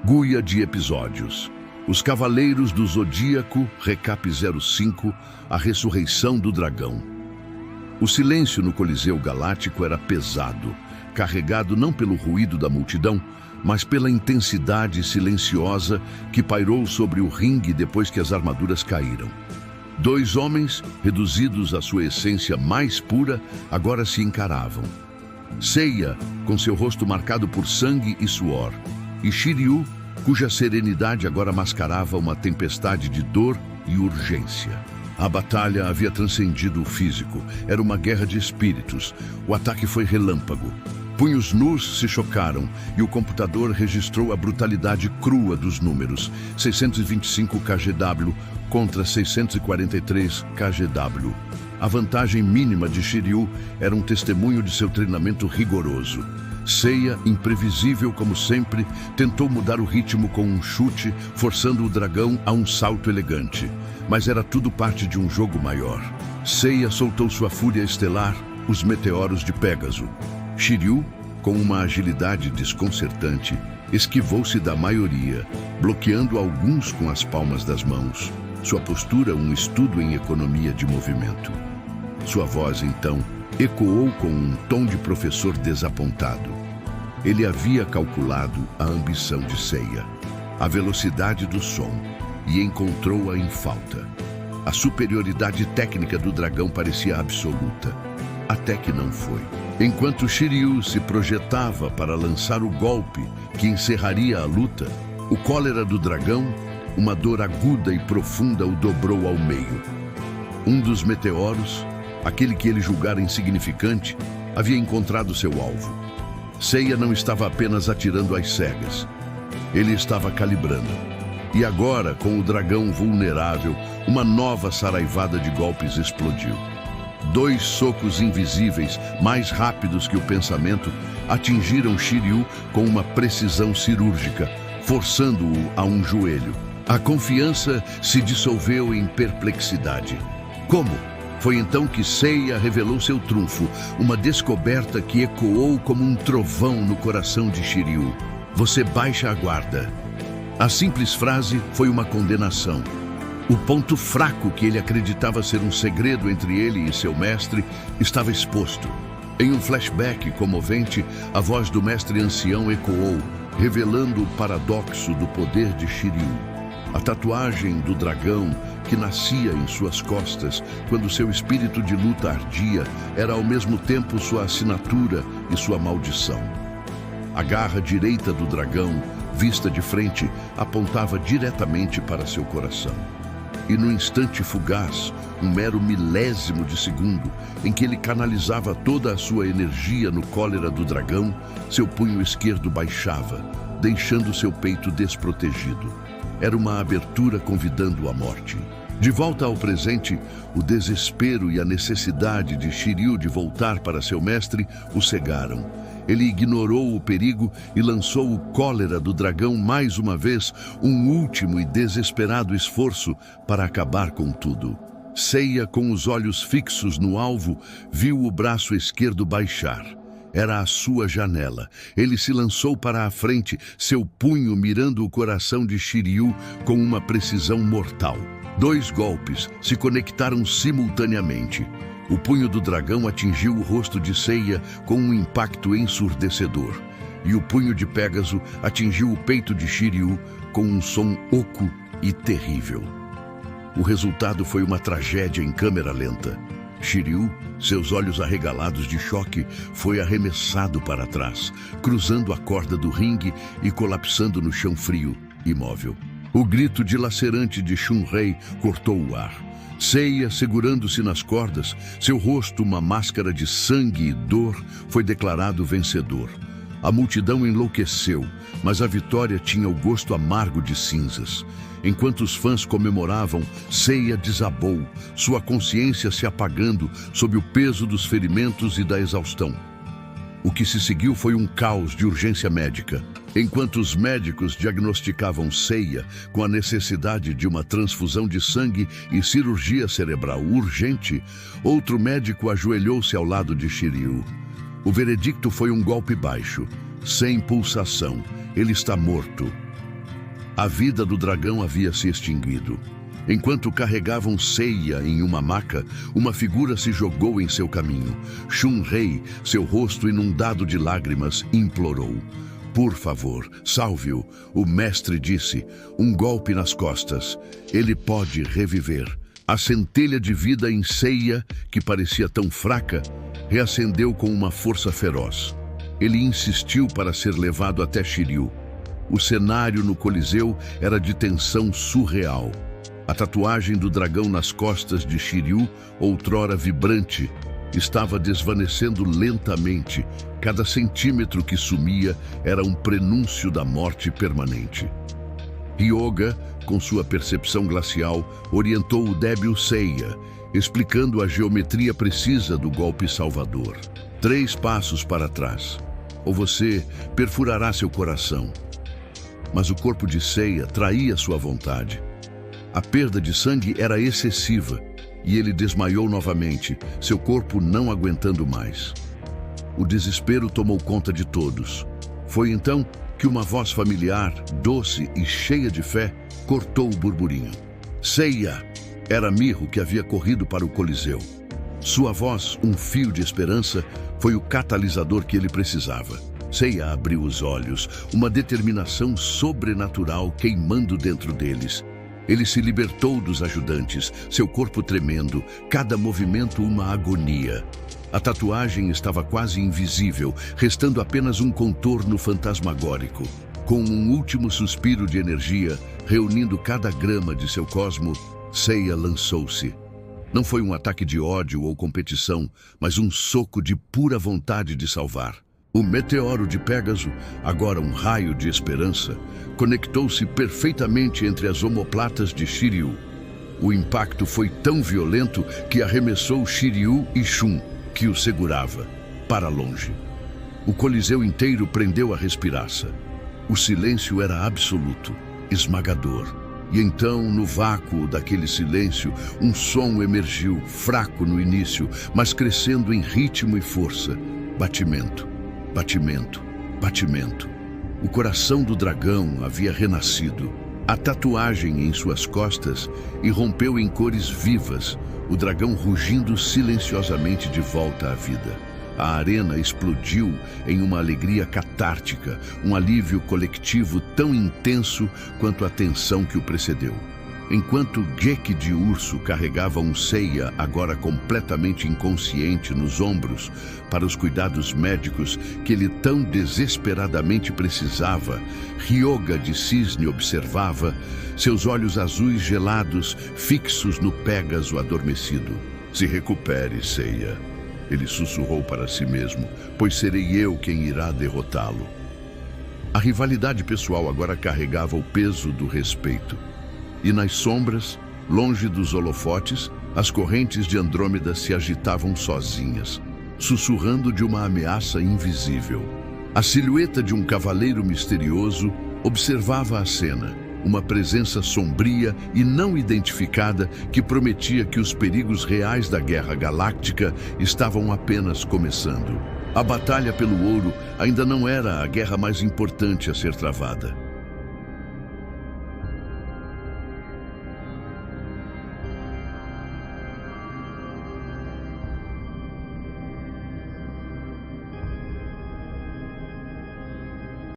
Guia de episódios. Os Cavaleiros do Zodíaco, Recap 05, A Ressurreição do Dragão. O silêncio no Coliseu Galáctico era pesado, carregado não pelo ruído da multidão, mas pela intensidade silenciosa que pairou sobre o ringue depois que as armaduras caíram. Dois homens, reduzidos à sua essência mais pura, agora se encaravam. Seiya, com seu rosto marcado por sangue e suor, e Shiryu, cuja serenidade agora mascarava uma tempestade de dor e urgência. A batalha havia transcendido o físico. Era uma guerra de espíritos. O ataque foi relâmpago. Punhos nus se chocaram e o computador registrou a brutalidade crua dos números. 625 kGW contra 643 kGW. A vantagem mínima de Shiryu era um testemunho de seu treinamento rigoroso. Seiya, imprevisível como sempre, tentou mudar o ritmo com um chute, forçando o dragão a um salto elegante. Mas era tudo parte de um jogo maior. Seiya soltou sua fúria estelar, os meteoros de Pégaso. Shiryu, com uma agilidade desconcertante, esquivou-se da maioria, bloqueando alguns com as palmas das mãos. Sua postura, um estudo em economia de movimento. Sua voz, então, ecoou com um tom de professor desapontado. Ele havia calculado a ambição de Seiya, a velocidade do som, e encontrou-a em falta. A superioridade técnica do dragão parecia absoluta, até que não foi. Enquanto Shiryu se projetava para lançar o golpe que encerraria a luta, o cólera do dragão, uma dor aguda e profunda, o dobrou ao meio. Um dos meteoros, aquele que ele julgara insignificante, havia encontrado seu alvo. Seiya não estava apenas atirando às cegas. Ele estava calibrando. E agora, com o dragão vulnerável, uma nova saraivada de golpes explodiu. Dois socos invisíveis, mais rápidos que o pensamento, atingiram Shiryu com uma precisão cirúrgica, forçando-o a um joelho. A confiança se dissolveu em perplexidade. Como? Foi então que Seiya revelou seu trunfo, uma descoberta que ecoou como um trovão no coração de Shiryu. Você baixa a guarda. A simples frase foi uma condenação. O ponto fraco que ele acreditava ser um segredo entre ele e seu mestre estava exposto. Em um flashback comovente, a voz do mestre ancião ecoou, revelando o paradoxo do poder de Shiryu. A tatuagem do dragão que nascia em suas costas quando seu espírito de luta ardia era ao mesmo tempo sua assinatura e sua maldição. A garra direita do dragão, vista de frente, apontava diretamente para seu coração. E no instante fugaz, um mero milésimo de segundo, em que ele canalizava toda a sua energia no cólera do dragão, seu punho esquerdo baixava, deixando seu peito desprotegido. Era uma abertura convidando à morte. De volta ao presente, o desespero e a necessidade de Shiryu de voltar para seu mestre o cegaram. Ele ignorou o perigo e lançou o cólera do dragão mais uma vez, um último e desesperado esforço para acabar com tudo. Seiya, com os olhos fixos no alvo, viu o braço esquerdo baixar. Era a sua janela. Ele se lançou para a frente, seu punho mirando o coração de Shiryu com uma precisão mortal. Dois golpes se conectaram simultaneamente. O punho do dragão atingiu o rosto de Seiya com um impacto ensurdecedor. E o punho de Pégaso atingiu o peito de Shiryu com um som oco e terrível. O resultado foi uma tragédia em câmera lenta. Shiryu, seus olhos arregalados de choque, foi arremessado para trás, cruzando a corda do ringue e colapsando no chão frio, imóvel. O grito dilacerante de Shunrei cortou o ar. Seiya, segurando-se nas cordas, seu rosto uma máscara de sangue e dor, foi declarado vencedor. A multidão enlouqueceu, mas a vitória tinha o gosto amargo de cinzas. Enquanto os fãs comemoravam, Seiya desabou, sua consciência se apagando sob o peso dos ferimentos e da exaustão. O que se seguiu foi um caos de urgência médica. Enquanto os médicos diagnosticavam Seiya com a necessidade de uma transfusão de sangue e cirurgia cerebral urgente, outro médico ajoelhou-se ao lado de Shiryu. O veredicto foi um golpe baixo, sem pulsação. Ele está morto. A vida do dragão havia se extinguido. Enquanto carregavam Seiya em uma maca, uma figura se jogou em seu caminho. Shun-Rei, seu rosto inundado de lágrimas, implorou. Por favor, salve-o. O mestre disse, um golpe nas costas. Ele pode reviver. A centelha de vida em Seiya, que parecia tão fraca, reacendeu com uma força feroz. Ele insistiu para ser levado até Shiryu. O cenário no Coliseu era de tensão surreal. A tatuagem do dragão nas costas de Shiryu, outrora vibrante, estava desvanecendo lentamente. Cada centímetro que sumia era um prenúncio da morte permanente. Ryoga, com sua percepção glacial, orientou o débil Seiya, explicando a geometria precisa do golpe salvador. 3 passos para trás, ou você perfurará seu coração. Mas o corpo de Seiya traía sua vontade. A perda de sangue era excessiva e ele desmaiou novamente, seu corpo não aguentando mais. O desespero tomou conta de todos. Foi então que uma voz familiar, doce e cheia de fé, cortou o burburinho. Seiya! Era Miho que havia corrido para o Coliseu. Sua voz, um fio de esperança, foi o catalisador que ele precisava. Seiya abriu os olhos, uma determinação sobrenatural queimando dentro deles. Ele se libertou dos ajudantes, seu corpo tremendo, cada movimento uma agonia. A tatuagem estava quase invisível, restando apenas um contorno fantasmagórico. Com um último suspiro de energia, reunindo cada grama de seu cosmo, Seiya lançou-se. Não foi um ataque de ódio ou competição, mas um soco de pura vontade de salvar. O meteoro de Pégaso, agora um raio de esperança, conectou-se perfeitamente entre as omoplatas de Shiryu. O impacto foi tão violento que arremessou Shiryu e Shun, que o segurava, para longe. O Coliseu inteiro prendeu a respiraça. O silêncio era absoluto, esmagador. E então, no vácuo daquele silêncio, um som emergiu, fraco no início, mas crescendo em ritmo e força. Batimento. Batimento, batimento. O coração do dragão havia renascido. A tatuagem em suas costas irrompeu em cores vivas, o dragão rugindo silenciosamente de volta à vida. A arena explodiu em uma alegria catártica, um alívio coletivo tão intenso quanto a tensão que o precedeu. Enquanto Geki de Urso carregava um Seiya, agora completamente inconsciente, nos ombros, para os cuidados médicos que ele tão desesperadamente precisava, Ryoga de Cisne observava, seus olhos azuis gelados, fixos no Pégaso adormecido. Se recupere, Seiya, ele sussurrou para si mesmo, pois serei eu quem irá derrotá-lo. A rivalidade pessoal agora carregava o peso do respeito. E nas sombras, longe dos holofotes, as correntes de Andrômeda se agitavam sozinhas, sussurrando de uma ameaça invisível. A silhueta de um cavaleiro misterioso observava a cena, uma presença sombria e não identificada que prometia que os perigos reais da Guerra Galáctica estavam apenas começando. A batalha pelo ouro ainda não era a guerra mais importante a ser travada.